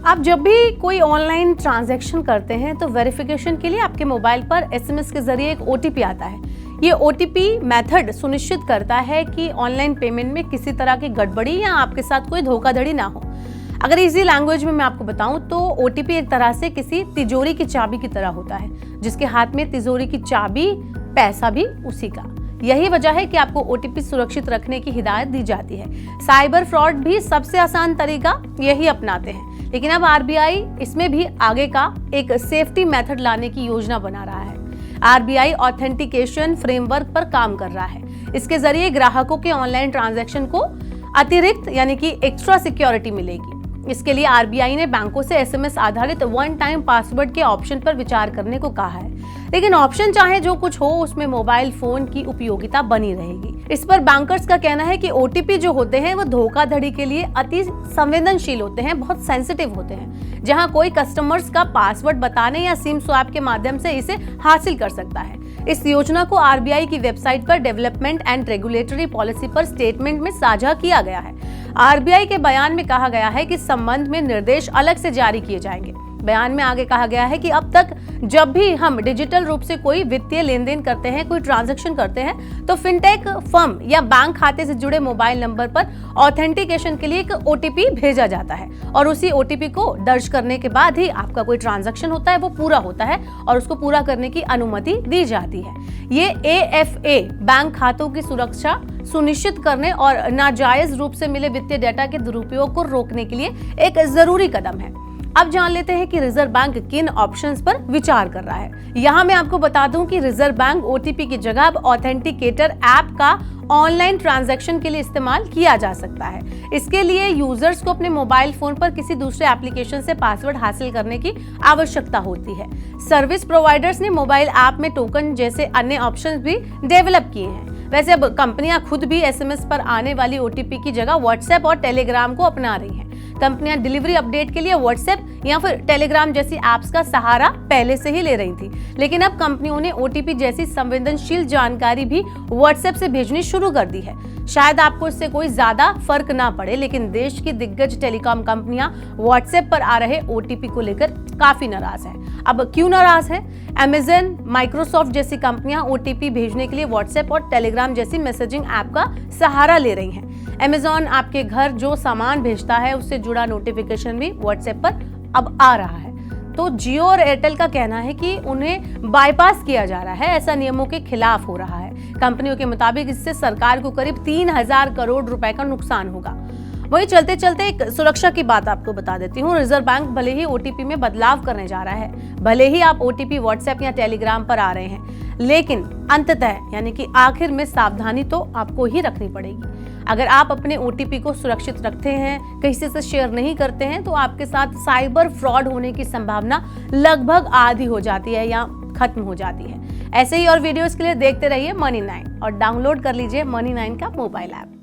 आप जब भी कोई ऑनलाइन ट्रांजैक्शन करते हैं तो वेरिफिकेशन के लिए आपके मोबाइल पर एसएमएस के जरिए एक ओटीपी आता है। ये ओटीपी मेथड सुनिश्चित करता है कि ऑनलाइन पेमेंट में किसी तरह की गड़बड़ी या आपके साथ कोई धोखाधड़ी ना हो। अगर इजी लैंग्वेज में मैं आपको बताऊं तो ओटीपी एक तरह से किसी तिजोरी की चाबी की तरह होता है, जिसके हाथ में तिजोरी की चाबी, पैसा भी उसी का। यही वजह है कि आपको ओटीपी सुरक्षित रखने की हिदायत दी जाती है। साइबर फ्रॉड भी सबसे आसान तरीका यही अपनाते हैं, लेकिन अब आरबीआई इसमें भी आगे का एक सेफ्टी मेथड लाने की योजना बना रहा है। आरबीआई ऑथेंटिकेशन फ्रेमवर्क पर काम कर रहा है। इसके जरिए ग्राहकों के ऑनलाइन ट्रांजैक्शन को अतिरिक्त यानी कि एक्स्ट्रा सिक्योरिटी मिलेगी। इसके लिए आरबीआई ने बैंकों से एसएमएस आधारित वन टाइम पासवर्ड के ऑप्शन पर विचार करने को कहा है, लेकिन ऑप्शन चाहे जो कुछ हो, उसमें मोबाइल फोन की उपयोगिता बनी रहेगी। इस पर बैंकर्स का कहना है कि ओटीपी जो होते हैं वो धोखाधड़ी के लिए अति संवेदनशील होते हैं, बहुत सेंसिटिव होते हैं, जहां कोई कस्टमर्स का पासवर्ड बताने या सिम स्वैप के माध्यम से इसे हासिल कर सकता है। इस योजना को आरबीआई की वेबसाइट पर डेवलपमेंट एंड रेगुलेटरी पॉलिसी पर स्टेटमेंट में साझा किया गया है। आरबीआई के बयान में कहा गया है कि इस संबंध में निर्देश अलग से जारी किए जाएंगे। बयान में आगे कहा गया है कि अब तक जब भी हम डिजिटल रूप से कोई वित्तीय लेन देन करते हैं, कोई ट्रांजैक्शन करते हैं, तो फिनटेक फर्म या बैंक खाते से जुड़े मोबाइल नंबर पर ऑथेंटिकेशन के लिए एक ओटीपी भेजा जाता है और उसी ओटीपी को दर्ज करने के बाद ही आपका कोई ट्रांजैक्शन होता है वो पूरा होता है और उसको पूरा करने की अनुमति दी जाती है। ये एएफए बैंक खातों की सुरक्षा सुनिश्चित करने और नाजायज रूप से मिले वित्तीय डेटा के दुरुपयोग को रोकने के लिए एक जरूरी कदम है। अब जान लेते हैं कि रिजर्व बैंक किन ऑप्शंस पर विचार कर रहा है। यहाँ मैं आपको बता दूं कि रिजर्व बैंक ओटीपी की जगह अब ऑथेंटिकेटर ऐप का ऑनलाइन ट्रांजैक्शन के लिए इस्तेमाल किया जा सकता है। इसके लिए यूजर्स को अपने मोबाइल फोन पर किसी दूसरे एप्लीकेशन से पासवर्ड हासिल करने की आवश्यकता होती है। सर्विस प्रोवाइडर्स ने मोबाइल ऐप में टोकन जैसे अन्य ऑप्शंस भी डेवलप किए हैं। वैसे अब कंपनियां खुद भी एसएमएस पर आने वाली ओटीपी की जगह व्हाट्सएप और टेलीग्राम को अपना रही हैं। कंपनियां डिलीवरी अपडेट के लिए व्हाट्सएप या फिर टेलीग्राम जैसी ऐप्स का सहारा पहले से ही ले रही थी, लेकिन अब कंपनियों ने ओटीपी जैसी संवेदनशील जानकारी भी व्हाट्सएप से भेजनी शुरू कर दी है। शायद आपको इससे कोई ज्यादा फर्क ना पड़े, लेकिन देश की दिग्गज टेलीकॉम कंपनियां व्हाट्सएप पर आ रहे ओटीपी को लेकर काफी नाराज हैं। अब क्यों नाराज है? अमेज़न, माइक्रोसॉफ्ट जैसी कंपनियां ओटीपी भेजने के लिए व्हाट्सएप और टेलीग्राम जैसी मैसेजिंग ऐप का सहारा ले रही हैं। अमेज़न आपके घर जो सामान भेजता है उससे जुड़ा नोटिफिकेशन भी व्हाट्सएप पर अब आ रहा है। तो जियो और एयरटेल का कहना है कि उन्हें बाईपास किया जा रहा है, ऐसा नियमों के खिलाफ हो रहा है। कंपनियों के मुताबिक इससे सरकार को करीब 3000 करोड़ रुपए का नुकसान होगा। वही चलते चलते एक सुरक्षा की बात आपको बता देती हूँ। रिजर्व बैंक भले ही ओटीपी में बदलाव करने जा रहा है, भले ही आप ओटीपी व्हाट्सएप या टेलीग्राम पर आ रहे हैं, लेकिन अंततः यानी कि आखिर में सावधानी तो आपको ही रखनी पड़ेगी। अगर आप अपने ओटीपी को सुरक्षित रखते हैं, किसी से शेयर नहीं करते हैं, तो आपके साथ साइबर फ्रॉड होने की संभावना लगभग आधी हो जाती है या खत्म हो जाती है। ऐसे ही और वीडियोस के लिए देखते रहिए मनी9 और डाउनलोड कर लीजिए मनी9 का मोबाइल ऐप।